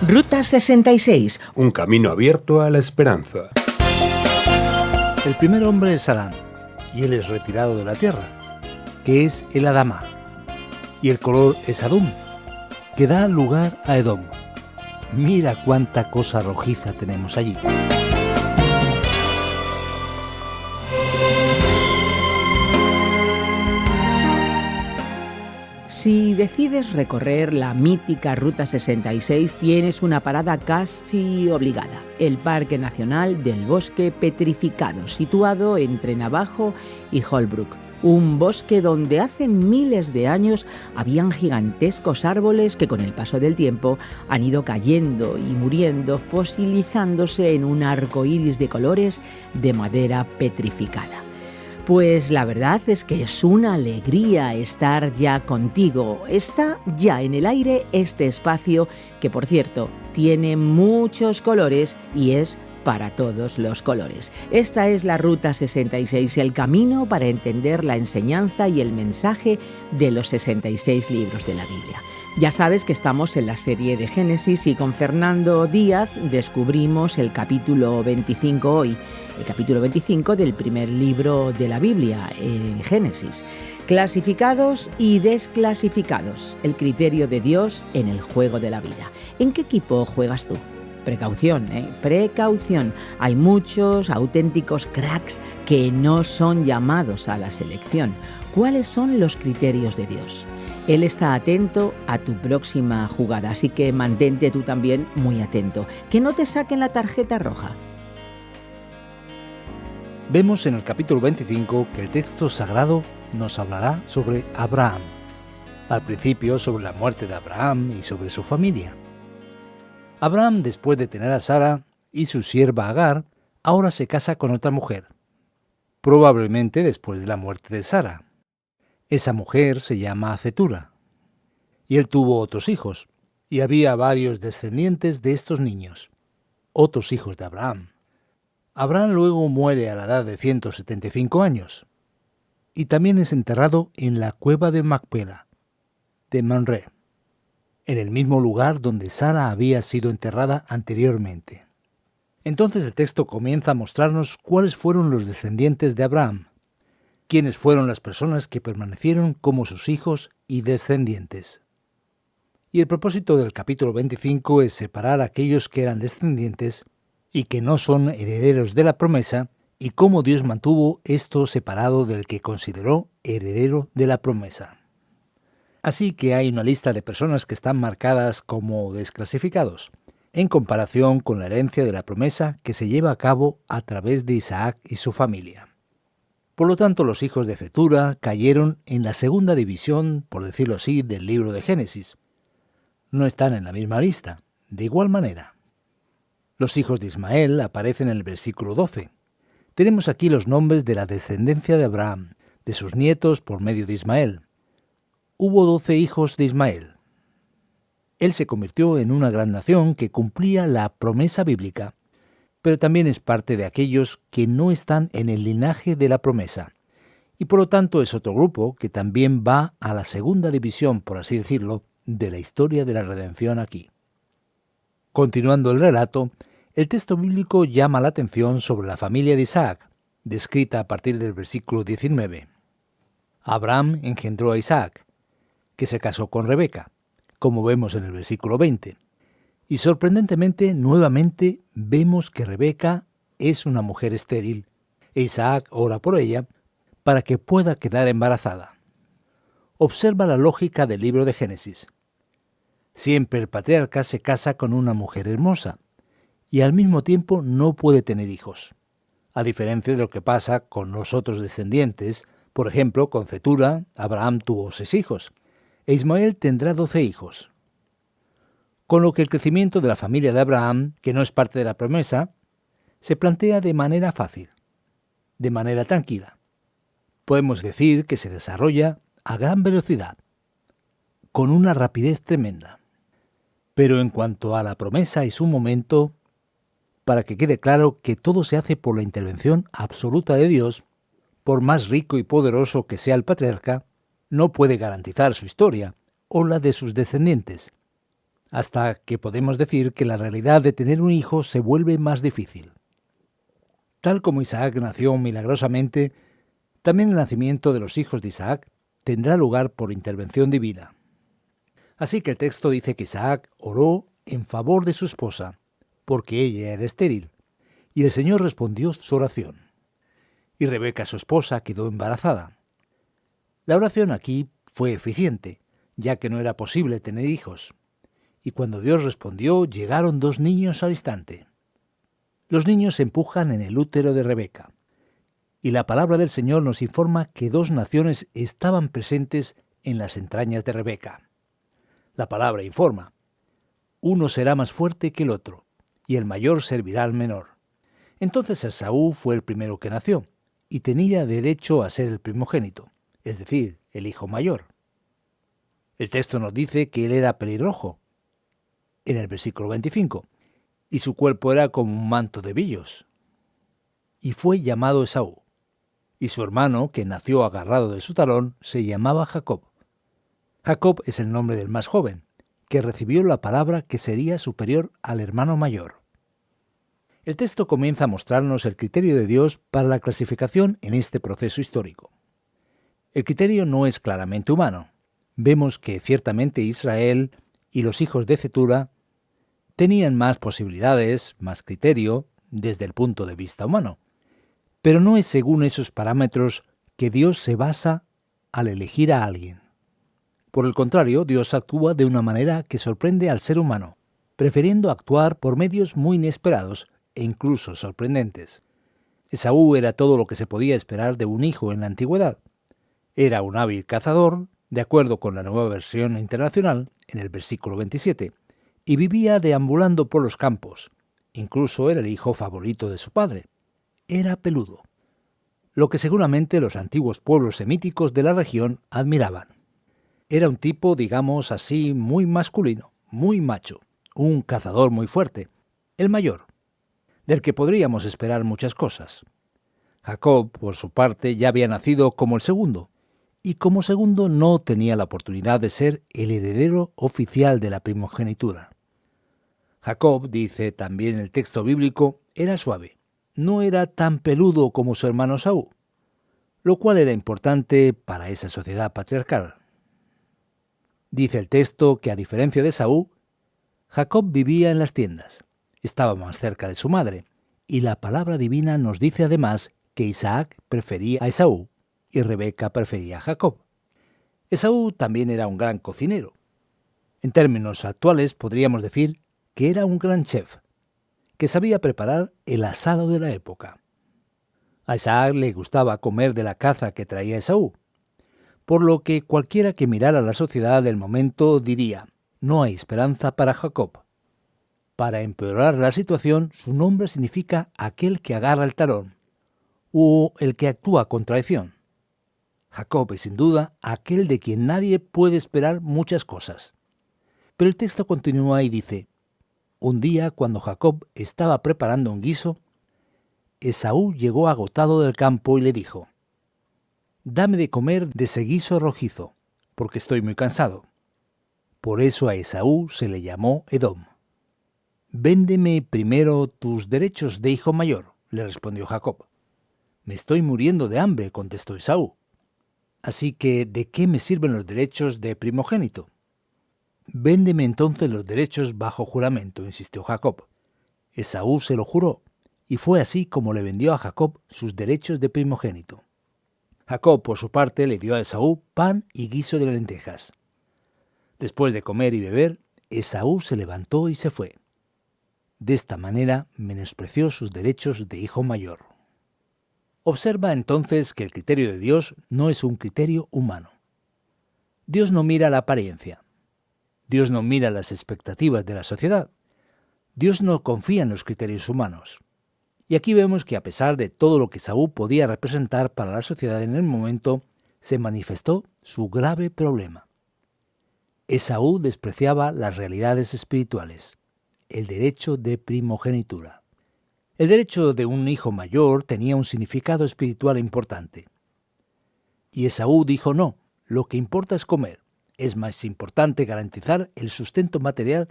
Ruta 66. Un camino abierto a la esperanza. El primer hombre es Adán, y él es retirado de la tierra, que es el Adama. Y el color es Adum, que da lugar a Edom. Mira cuánta cosa rojiza tenemos allí. Si decides recorrer la mítica Ruta 66, tienes una parada casi obligada: el Parque Nacional del Bosque Petrificado, situado entre Navajo y Holbrook. Un bosque donde hace miles de años habían gigantescos árboles que con el paso del tiempo han ido cayendo y muriendo, fosilizándose en un arco iris de colores de madera petrificada. Pues la verdad es que es una alegría estar ya contigo. Está ya en el aire este espacio que, por cierto, tiene muchos colores y es para todos los colores. Esta es la Ruta 66, el camino para entender la enseñanza y el mensaje de los 66 libros de la Biblia. Ya sabes que estamos en la serie de Génesis y con Fernando Díaz descubrimos el capítulo 25 hoy, el capítulo 25 del primer libro de la Biblia, en Génesis. Clasificados y desclasificados, el criterio de Dios en el juego de la vida. ¿En qué equipo juegas tú? Precaución, precaución. Hay muchos auténticos cracks que no son llamados a la selección. ¿Cuáles son los criterios de Dios? Él está atento a tu próxima jugada, así que mantente tú también muy atento. Que no te saquen la tarjeta roja. Vemos en el capítulo 25 que el texto sagrado nos hablará sobre Abraham. Al principio sobre la muerte de Abraham y sobre su familia. Abraham, después de tener a Sara y su sierva Agar, ahora se casa con otra mujer, probablemente después de la muerte de Sara. Esa mujer se llama Cetura, y él tuvo otros hijos, y había varios descendientes de estos niños, otros hijos de Abraham. Abraham luego muere a la edad de 175 años, y también es enterrado en la cueva de Macpela, de Mamre, en el mismo lugar donde Sara había sido enterrada anteriormente. Entonces el texto comienza a mostrarnos cuáles fueron los descendientes de Abraham, quiénes fueron las personas que permanecieron como sus hijos y descendientes. Y el propósito del capítulo 25 es separar a aquellos que eran descendientes y que no son herederos de la promesa, y cómo Dios mantuvo esto separado del que consideró heredero de la promesa. Así que hay una lista de personas que están marcadas como desclasificados, en comparación con la herencia de la promesa que se lleva a cabo a través de Isaac y su familia. Por lo tanto, los hijos de Cetura cayeron en la segunda división, por decirlo así, del libro de Génesis. No están en la misma lista, de igual manera. Los hijos de Ismael aparecen en el versículo 12. Tenemos aquí los nombres de la descendencia de Abraham, de sus nietos por medio de Ismael. Hubo 12 hijos de Ismael. Él se convirtió en una gran nación que cumplía la promesa bíblica, pero también es parte de aquellos que no están en el linaje de la promesa, y por lo tanto es otro grupo que también va a la segunda división, por así decirlo, de la historia de la redención aquí. Continuando el relato, el texto bíblico llama la atención sobre la familia de Isaac, descrita a partir del versículo 19. Abraham engendró a Isaac, que se casó con Rebeca, como vemos en el versículo 20. Y sorprendentemente, nuevamente, vemos que Rebeca es una mujer estéril, e Isaac ora por ella para que pueda quedar embarazada. Observa la lógica del libro de Génesis. Siempre el patriarca se casa con una mujer hermosa, y al mismo tiempo no puede tener hijos, a diferencia de lo que pasa con los otros descendientes. Por ejemplo, con Cetura, Abraham tuvo 6 hijos, e Ismael tendrá 12 hijos. Con lo que el crecimiento de la familia de Abraham, que no es parte de la promesa, se plantea de manera fácil, de manera tranquila. Podemos decir que se desarrolla a gran velocidad, con una rapidez tremenda. Pero en cuanto a la promesa y su momento, para que quede claro que todo se hace por la intervención absoluta de Dios, por más rico y poderoso que sea el patriarca, no puede garantizar su historia o la de sus descendientes. hasta que podemos decir que la realidad de tener un hijo se vuelve más difícil. Tal como Isaac nació milagrosamente, también el nacimiento de los hijos de Isaac tendrá lugar por intervención divina. Así que el texto dice que Isaac oró en favor de su esposa, porque ella era estéril, y el Señor respondió su oración. Y Rebeca, su esposa, quedó embarazada. La oración aquí fue eficiente, ya que no era posible tener hijos. Y cuando Dios respondió, llegaron 2 niños al instante. Los niños se empujan en el útero de Rebeca. Y la palabra del Señor nos informa que 2 naciones estaban presentes en las entrañas de Rebeca. La palabra informa: uno será más fuerte que el otro, y el mayor servirá al menor. Entonces Esaú fue el primero que nació, y tenía derecho a ser el primogénito, es decir, el hijo mayor. El texto nos dice que él era pelirrojo, en el versículo 25, y su cuerpo era como un manto de vellos. Y fue llamado Esaú. Y su hermano, que nació agarrado de su talón, se llamaba Jacob. Jacob es el nombre del más joven, que recibió la palabra que sería superior al hermano mayor. El texto comienza a mostrarnos el criterio de Dios para la clasificación en este proceso histórico. El criterio no es claramente humano. Vemos que ciertamente Israel y los hijos de Cetura tenían más posibilidades, más criterio, desde el punto de vista humano. Pero no es según esos parámetros que Dios se basa al elegir a alguien. Por el contrario, Dios actúa de una manera que sorprende al ser humano, prefiriendo actuar por medios muy inesperados e incluso sorprendentes. Esaú era todo lo que se podía esperar de un hijo en la antigüedad. Era un hábil cazador, de acuerdo con la Nueva Versión Internacional, en el versículo 27, y vivía deambulando por los campos. Incluso era el hijo favorito de su padre. Era peludo, lo que seguramente los antiguos pueblos semíticos de la región admiraban. Era un tipo, digamos así, muy masculino, muy macho, un cazador muy fuerte, el mayor, del que podríamos esperar muchas cosas. Jacob, por su parte, ya había nacido como el segundo, y como segundo no tenía la oportunidad de ser el heredero oficial de la primogenitura. Jacob, dice también el texto bíblico, era suave, no era tan peludo como su hermano Esaú, lo cual era importante para esa sociedad patriarcal. Dice el texto que a diferencia de Esaú, Jacob vivía en las tiendas, estaba más cerca de su madre, y la palabra divina nos dice además que Isaac prefería a Esaú y Rebeca prefería a Jacob. Esaú también era un gran cocinero. En términos actuales podríamos decir que era un gran chef, que sabía preparar el asado de la época. A Isaac le gustaba comer de la caza que traía Esaú, por lo que cualquiera que mirara la sociedad del momento diría: no hay esperanza para Jacob. Para empeorar la situación, su nombre significa aquel que agarra el talón, o el que actúa con traición. Jacob es sin duda aquel de quien nadie puede esperar muchas cosas. Pero el texto continúa y dice: un día, cuando Jacob estaba preparando un guiso, Esaú llegó agotado del campo y le dijo: dame de comer de ese guiso rojizo, porque estoy muy cansado. Por eso a Esaú se le llamó Edom. Véndeme primero tus derechos de hijo mayor, le respondió Jacob. Me estoy muriendo de hambre, contestó Esaú. Así que, ¿de qué me sirven los derechos de primogénito? Véndeme entonces los derechos bajo juramento, insistió Jacob. Esaú se lo juró, y fue así como le vendió a Jacob sus derechos de primogénito. Jacob, por su parte, le dio a Esaú pan y guiso de lentejas. Después de comer y beber, Esaú se levantó y se fue. De esta manera menospreció sus derechos de hijo mayor. Observa entonces que el criterio de Dios no es un criterio humano. Dios no mira la apariencia. Dios no mira las expectativas de la sociedad. Dios no confía en los criterios humanos. Y aquí vemos que a pesar de todo lo que Esaú podía representar para la sociedad en el momento, se manifestó su grave problema. Esaú despreciaba las realidades espirituales, el derecho de primogenitura. El derecho de un hijo mayor tenía un significado espiritual importante. Y Esaú dijo: no, lo que importa es comer. Es más importante garantizar el sustento material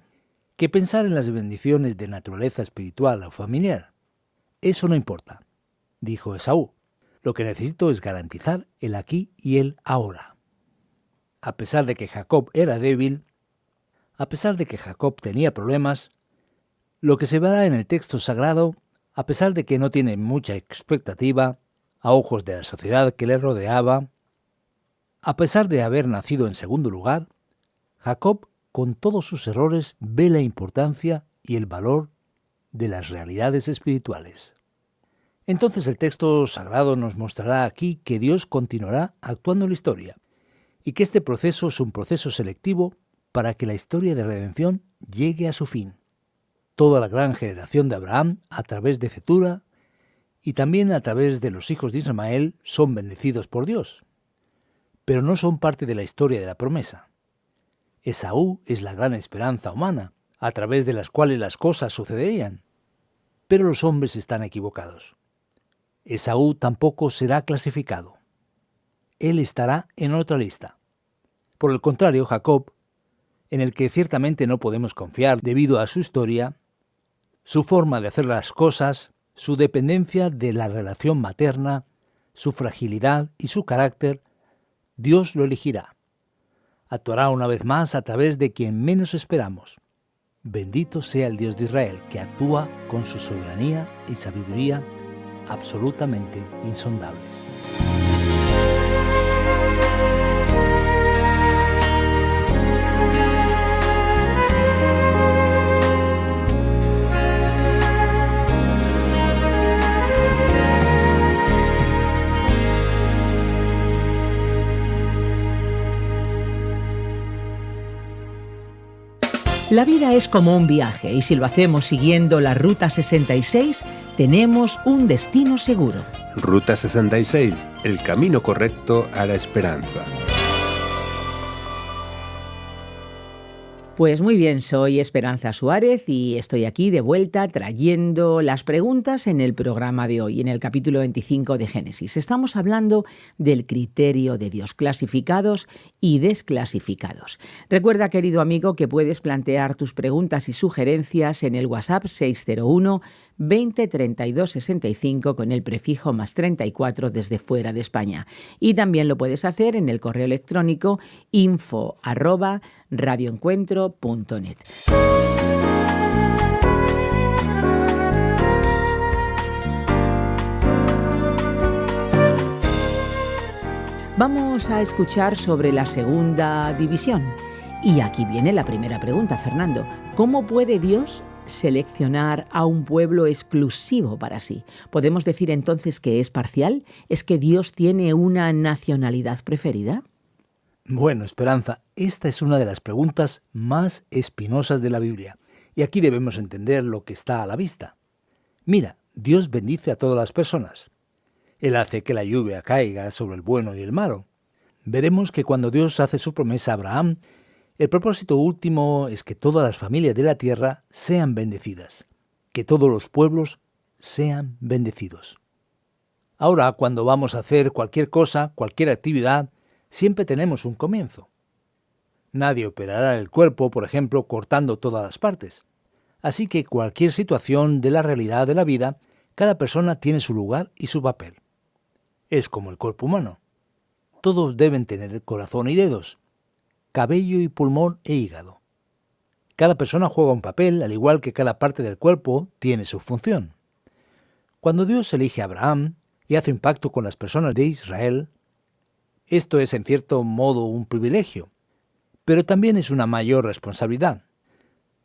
que pensar en las bendiciones de naturaleza espiritual o familiar. Eso no importa, dijo Esaú. Lo que necesito es garantizar el aquí y el ahora. A pesar de que Jacob era débil, a pesar de que Jacob tenía problemas, lo que se verá en el texto sagrado, a pesar de que no tiene mucha expectativa, a ojos de la sociedad que le rodeaba, a pesar de haber nacido en segundo lugar, Jacob, con todos sus errores, ve la importancia y el valor de las realidades espirituales. Entonces el texto sagrado nos mostrará aquí que Dios continuará actuando en la historia y que este proceso es un proceso selectivo para que la historia de redención llegue a su fin. Toda la gran generación de Abraham, a través de Cetura, y también a través de los hijos de Ismael, son bendecidos por Dios, pero no son parte de la historia de la promesa. Esaú es la gran esperanza humana, a través de las cuales las cosas sucederían, pero los hombres están equivocados. Esaú tampoco será clasificado. Él estará en otra lista. Por el contrario, Jacob, en el que ciertamente no podemos confiar debido a su historia, su forma de hacer las cosas, su dependencia de la relación materna, su fragilidad y su carácter, Dios lo elegirá. Actuará una vez más a través de quien menos esperamos. Bendito sea el Dios de Israel, que actúa con su soberanía y sabiduría absolutamente insondables. La vida es como un viaje y si lo hacemos siguiendo la Ruta 66, tenemos un destino seguro. Ruta 66, el camino correcto a la esperanza. Pues muy bien, soy Esperanza Suárez y estoy aquí de vuelta trayendo las preguntas en el programa de hoy, en el capítulo 25 de Génesis. Estamos hablando del criterio de Dios, clasificados y desclasificados. Recuerda, querido amigo, que puedes plantear tus preguntas y sugerencias en el WhatsApp 601 20 32 65 con el prefijo +34 desde fuera de España. Y también lo puedes hacer en el correo electrónico info@radioencuentro.net. Vamos a escuchar sobre la segunda división. Y aquí viene la primera pregunta, Fernando. ¿Cómo puede Dios seleccionar a un pueblo exclusivo para sí? ¿Podemos decir entonces que es parcial? ¿Es que Dios tiene una nacionalidad preferida? Bueno, Esperanza, esta es una de las preguntas más espinosas de la Biblia, y aquí debemos entender lo que está a la vista. Mira, Dios bendice a todas las personas. Él hace que la lluvia caiga sobre el bueno y el malo. Veremos que cuando Dios hace su promesa a Abraham, el propósito último es que todas las familias de la tierra sean bendecidas, que todos los pueblos sean bendecidos. Ahora, cuando vamos a hacer cualquier cosa, cualquier actividad, siempre tenemos un comienzo. Nadie operará el cuerpo, por ejemplo, cortando todas las partes. Así que cualquier situación de la realidad de la vida, cada persona tiene su lugar y su papel. Es como el cuerpo humano. Todos deben tener corazón y dedos, cabello y pulmón e hígado. Cada persona juega un papel, al igual que cada parte del cuerpo tiene su función. Cuando Dios elige a Abraham y hace un pacto con las personas de Israel, esto es en cierto modo un privilegio, pero también es una mayor responsabilidad,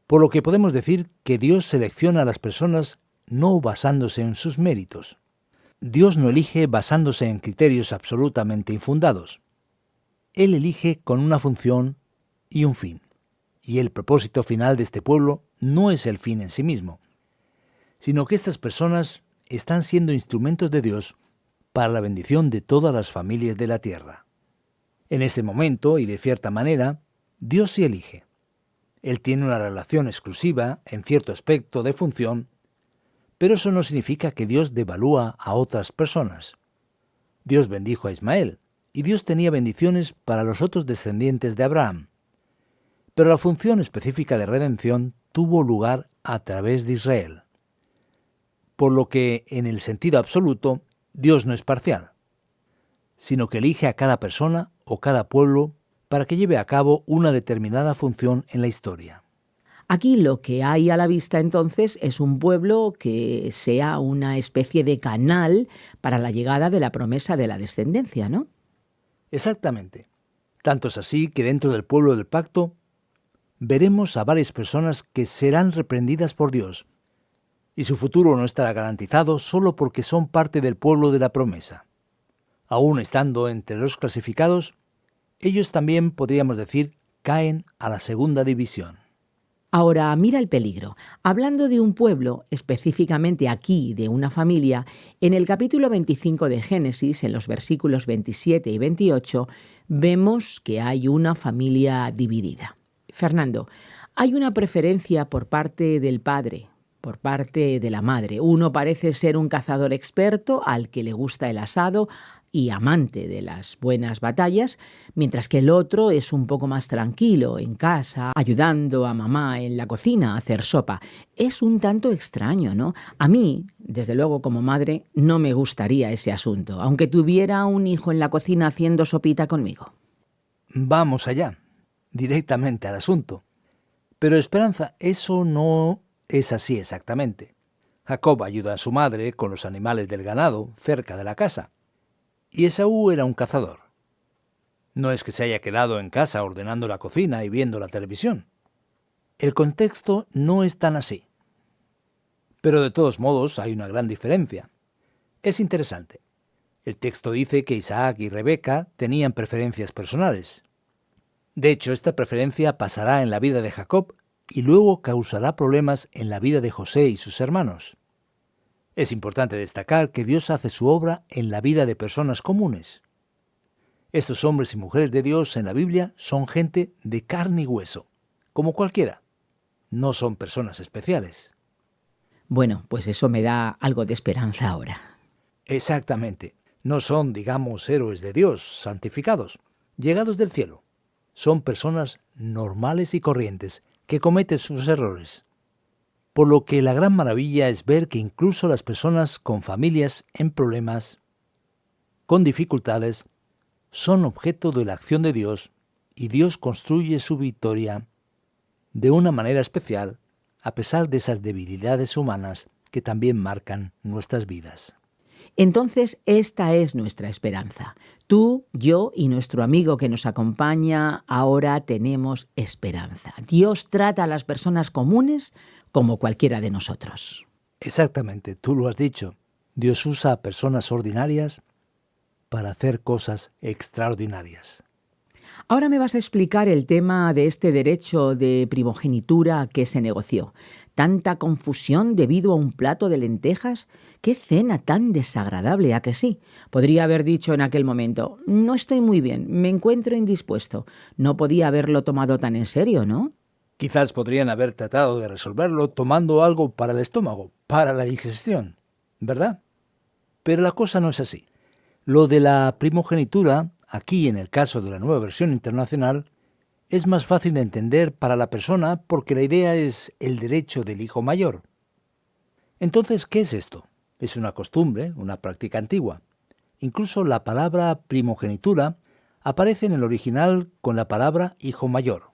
por lo que podemos decir que Dios selecciona a las personas no basándose en sus méritos. Dios no elige basándose en criterios absolutamente infundados. Él elige con una función y un fin, y el propósito final de este pueblo no es el fin en sí mismo, sino que estas personas están siendo instrumentos de Dios para la bendición de todas las familias de la tierra. En ese momento, y de cierta manera, Dios sí elige. Él tiene una relación exclusiva en cierto aspecto de función, pero eso no significa que Dios devalúa a otras personas. Dios bendijo a Ismael, y Dios tenía bendiciones para los otros descendientes de Abraham. Pero la función específica de redención tuvo lugar a través de Israel. Por lo que, en el sentido absoluto, Dios no es parcial, sino que elige a cada persona o cada pueblo para que lleve a cabo una determinada función en la historia. Aquí lo que hay a la vista entonces es un pueblo que sea una especie de canal para la llegada de la promesa de la descendencia, ¿no? Exactamente. Tanto es así que dentro del pueblo del pacto veremos a varias personas que serán reprendidas por Dios, y su futuro no estará garantizado solo porque son parte del pueblo de la promesa. Aún estando entre los clasificados, ellos también, podríamos decir, caen a la segunda división. Ahora, mira el peligro. Hablando de un pueblo, específicamente aquí de una familia, en el capítulo 25 de Génesis, en los versículos 27 y 28, vemos que hay una familia dividida. Fernando, hay una preferencia por parte del padre, por parte de la madre. Uno parece ser un cazador experto al que le gusta el asado y amante de las buenas batallas, mientras que el otro es un poco más tranquilo en casa, ayudando a mamá en la cocina a hacer sopa. Es un tanto extraño, ¿no? A mí, desde luego como madre, no me gustaría ese asunto, aunque tuviera un hijo en la cocina haciendo sopita conmigo. Vamos allá, directamente al asunto. Pero Esperanza, eso no es así exactamente. Jacob ayuda a su madre con los animales del ganado cerca de la casa, y Esaú era un cazador. No es que se haya quedado en casa ordenando la cocina y viendo la televisión. El contexto no es tan así. Pero de todos modos hay una gran diferencia. Es interesante. El texto dice que Isaac y Rebeca tenían preferencias personales. De hecho, esta preferencia pasará en la vida de Jacob y luego causará problemas en la vida de José y sus hermanos. Es importante destacar que Dios hace su obra en la vida de personas comunes. Estos hombres y mujeres de Dios en la Biblia son gente de carne y hueso, como cualquiera. No son personas especiales. Bueno, pues eso me da algo de esperanza ahora. Exactamente. No son, digamos, héroes de Dios, santificados, llegados del cielo. Son personas normales y corrientes que cometen sus errores. Por lo que la gran maravilla es ver que incluso las personas con familias en problemas, con dificultades, son objeto de la acción de Dios y Dios construye su victoria de una manera especial a pesar de esas debilidades humanas que también marcan nuestras vidas. Entonces, esta es nuestra esperanza. Tú, yo y nuestro amigo que nos acompaña ahora tenemos esperanza. Dios trata a las personas comunes como cualquiera de nosotros. Exactamente, tú lo has dicho. Dios usa a personas ordinarias para hacer cosas extraordinarias. Ahora me vas a explicar el tema de este derecho de primogenitura que se negoció. ¿Tanta confusión debido a un plato de lentejas? ¡Qué cena tan desagradable! ¿A que sí? Podría haber dicho en aquel momento, no estoy muy bien, me encuentro indispuesto. No podía haberlo tomado tan en serio, ¿no? Quizás podrían haber tratado de resolverlo tomando algo para el estómago, para la digestión, ¿verdad? Pero la cosa no es así. Lo de la primogenitura, aquí en el caso de la Nueva Versión Internacional, es más fácil de entender para la persona porque la idea es el derecho del hijo mayor. Entonces, ¿qué es esto? Es una costumbre, una práctica antigua. Incluso la palabra primogenitura aparece en el original con la palabra hijo mayor,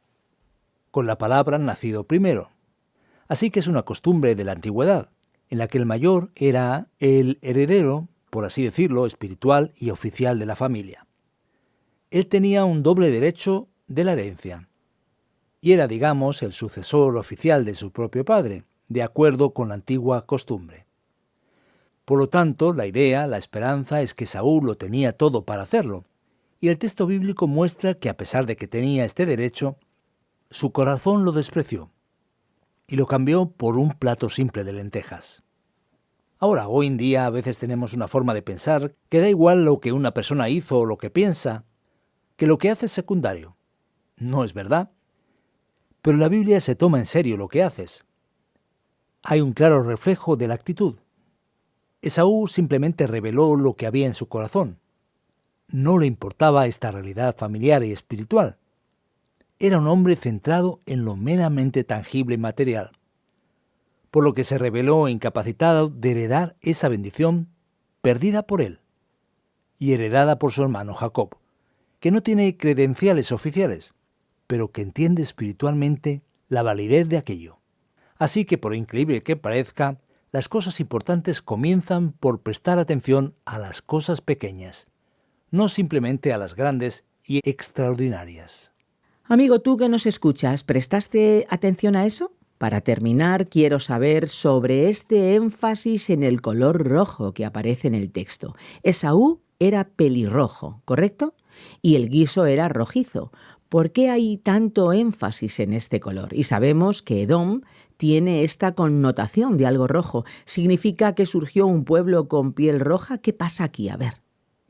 con la palabra nacido primero. Así que es una costumbre de la antigüedad, en la que el mayor era el heredero, por así decirlo, espiritual y oficial de la familia. Él tenía un doble derecho de la herencia, y era, digamos, el sucesor oficial de su propio padre, de acuerdo con la antigua costumbre. Por lo tanto, la idea, la esperanza, es que Saúl lo tenía todo para hacerlo, y el texto bíblico muestra que a pesar de que tenía este derecho, su corazón lo despreció, y lo cambió por un plato simple de lentejas. Ahora, hoy en día a veces tenemos una forma de pensar que da igual lo que una persona hizo o lo que piensa, que lo que hace es secundario. No es verdad. Pero en la Biblia se toma en serio lo que haces. Hay un claro reflejo de la actitud. Esaú simplemente reveló lo que había en su corazón. No le importaba esta realidad familiar y espiritual. era un hombre centrado en lo meramente tangible y material, por lo que se reveló incapacitado de heredar esa bendición perdida por él y heredada por su hermano Jacob, que no tiene credenciales oficiales, pero que entiende espiritualmente la validez de aquello. Así que, por increíble que parezca, las cosas importantes comienzan por prestar atención a las cosas pequeñas, no simplemente a las grandes y extraordinarias. Amigo, tú que nos escuchas, ¿prestaste atención a eso? Para terminar, quiero saber sobre este énfasis en el color rojo que aparece en el texto. Esaú era pelirrojo, ¿correcto? Y el guiso era rojizo. ¿Por qué hay tanto énfasis en este color? Y sabemos que Edom tiene esta connotación de algo rojo. ¿Significa que surgió un pueblo con piel roja? ¿Qué pasa aquí? A ver.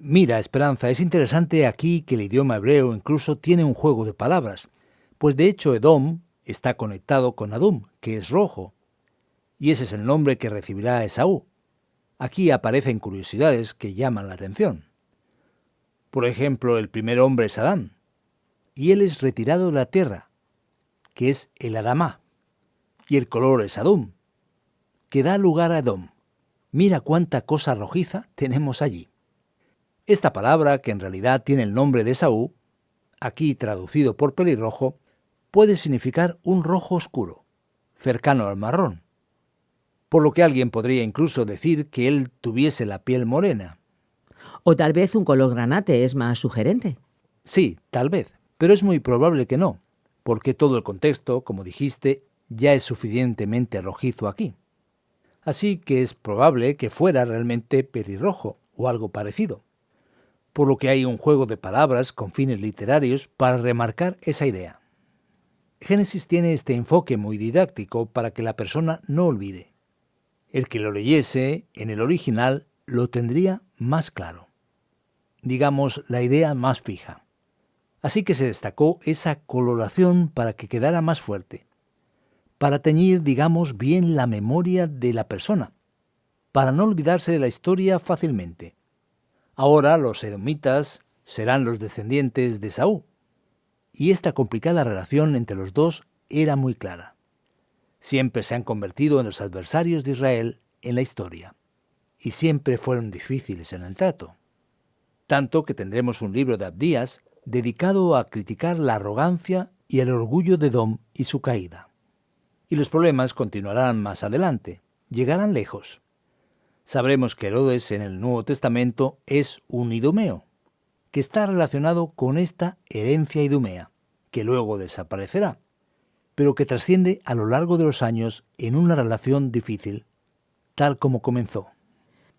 Mira, Esperanza, es interesante aquí que el idioma hebreo incluso tiene un juego de palabras, pues de hecho Edom está conectado con Adum, que es rojo, y ese es el nombre que recibirá Esaú. Aquí aparecen curiosidades que llaman la atención. Por ejemplo, el primer hombre es Adán, y él es retirado de la tierra, que es el Adamá, y el color es Adum, que da lugar a Edom. Mira cuánta cosa rojiza tenemos allí. Esta palabra, que en realidad tiene el nombre de Esaú, aquí traducido por pelirrojo, puede significar un rojo oscuro, cercano al marrón, por lo que alguien podría incluso decir que él tuviese la piel morena. O tal vez un color granate es más sugerente. Sí, tal vez, pero es muy probable que no, porque todo el contexto, como dijiste, ya es suficientemente rojizo aquí. Así que es probable que fuera realmente pelirrojo o algo parecido, por lo que hay un juego de palabras con fines literarios para remarcar esa idea. Génesis tiene este enfoque muy didáctico para que la persona no olvide. El que lo leyese en el original lo tendría más claro. Digamos, la idea más fija. Así que se destacó esa coloración para que quedara más fuerte, para teñir, digamos, bien la memoria de la persona, para no olvidarse de la historia fácilmente. Ahora los edomitas serán los descendientes de Esaú, y esta complicada relación entre los dos era muy clara. Siempre se han convertido en los adversarios de Israel en la historia, y siempre fueron difíciles en el trato. Tanto que tendremos un libro de Abdías dedicado a criticar la arrogancia y el orgullo de Edom y su caída. Y los problemas continuarán más adelante, llegarán lejos. Sabremos que Herodes en el Nuevo Testamento es un idumeo, que está relacionado con esta herencia idumea, que luego desaparecerá, pero que trasciende a lo largo de los años en una relación difícil, tal como comenzó.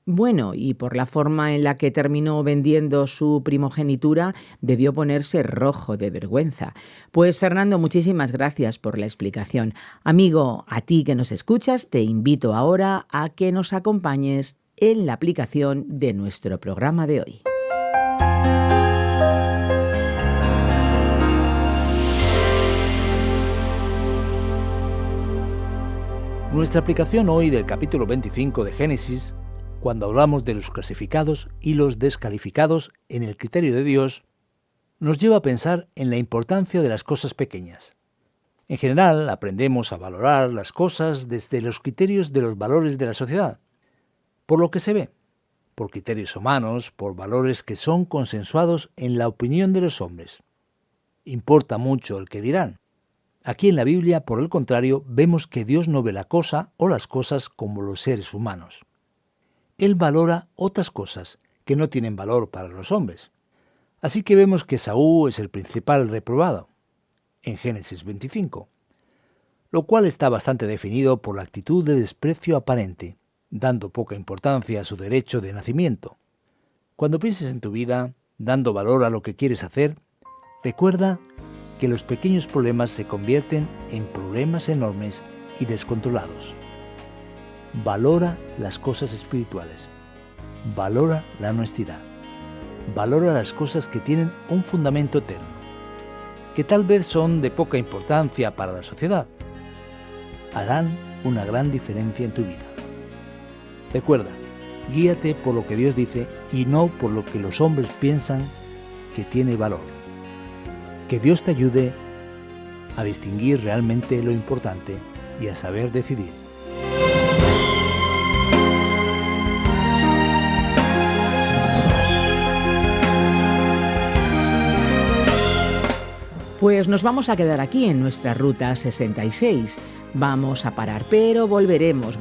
Bueno, y por la forma en la que terminó vendiendo su primogenitura, debió ponerse rojo de vergüenza. Pues Fernando, muchísimas gracias por la explicación. Amigo, a ti que nos escuchas, te invito ahora a que nos acompañes en la aplicación de nuestro programa de hoy. Nuestra aplicación hoy del capítulo 25 de Génesis, cuando hablamos de los clasificados y los descalificados en el criterio de Dios, nos lleva a pensar en la importancia de las cosas pequeñas. En general, aprendemos a valorar las cosas desde los criterios de los valores de la sociedad, por lo que se ve, por criterios humanos, por valores que son consensuados en la opinión de los hombres. Importa mucho el que dirán. Aquí en la Biblia, por el contrario, vemos que Dios no ve la cosa o las cosas como los seres humanos. Él valora otras cosas que no tienen valor para los hombres. Así que vemos que Esaú es el principal reprobado, en Génesis 25, lo cual está bastante definido por la actitud de desprecio aparente, dando poca importancia a su derecho de nacimiento. Cuando pienses en tu vida, dando valor a lo que quieres hacer, recuerda que los pequeños problemas se convierten en problemas enormes y descontrolados. Valora las cosas espirituales. Valora la honestidad. Valora las cosas que tienen un fundamento eterno, que tal vez son de poca importancia para la sociedad. Harán una gran diferencia en tu vida. Recuerda, guíate por lo que Dios dice y no por lo que los hombres piensan que tiene valor. Que Dios te ayude a distinguir realmente lo importante y a saber decidir. Pues nos vamos a quedar aquí en nuestra Ruta 66. Vamos a parar, pero volveremos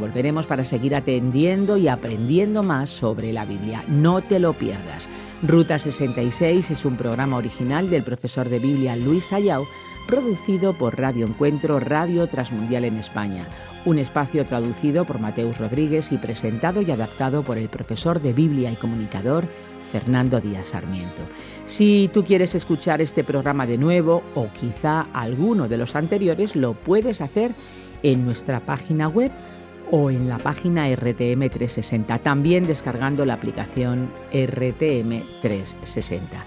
para seguir atendiendo y aprendiendo más sobre la Biblia. No te lo pierdas. Ruta 66 es un programa original del profesor de Biblia Luis Sayao, producido por Radio Encuentro, Radio Transmundial en España. Un espacio traducido por Mateus Rodríguez y presentado y adaptado por el profesor de Biblia y comunicador Fernando Díaz Sarmiento. Si tú quieres escuchar este programa de nuevo o quizá alguno de los anteriores, lo puedes hacer en nuestra página web o en la página RTM 360, también descargando la aplicación RTM 360.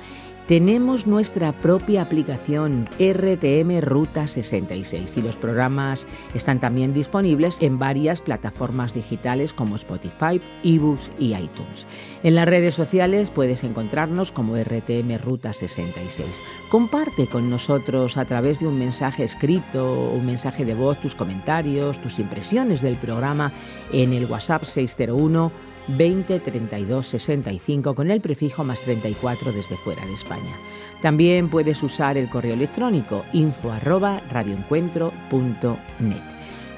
Tenemos nuestra propia aplicación RTM Ruta 66 y los programas están también disponibles en varias plataformas digitales como Spotify, eBooks y iTunes. En las redes sociales puedes encontrarnos como RTM Ruta 66. Comparte con nosotros a través de un mensaje escrito, un mensaje de voz, tus comentarios, tus impresiones del programa en el WhatsApp 601 20 32 65 con el prefijo +34 desde fuera de España. También puedes usar el correo electrónico info@radioencuentro.net.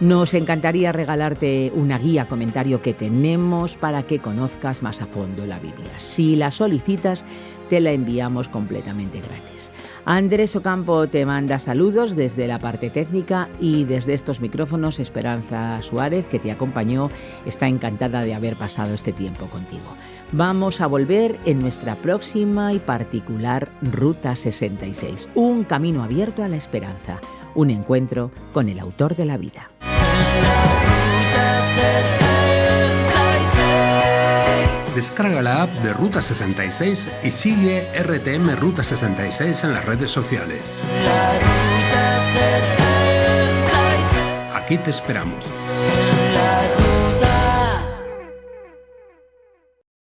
Nos encantaría regalarte una guía comentario que tenemos para que conozcas más a fondo la Biblia. Si la solicitas, te la enviamos completamente gratis. Andrés Ocampo te manda saludos desde la parte técnica y desde estos micrófonos Esperanza Suárez, que te acompañó, está encantada de haber pasado este tiempo contigo. Vamos a volver en nuestra próxima y particular Ruta 66, un camino abierto a la esperanza, un encuentro con el autor de la vida. Descarga la app de Ruta 66 y sigue RTM Ruta 66 en las redes sociales. Aquí te esperamos.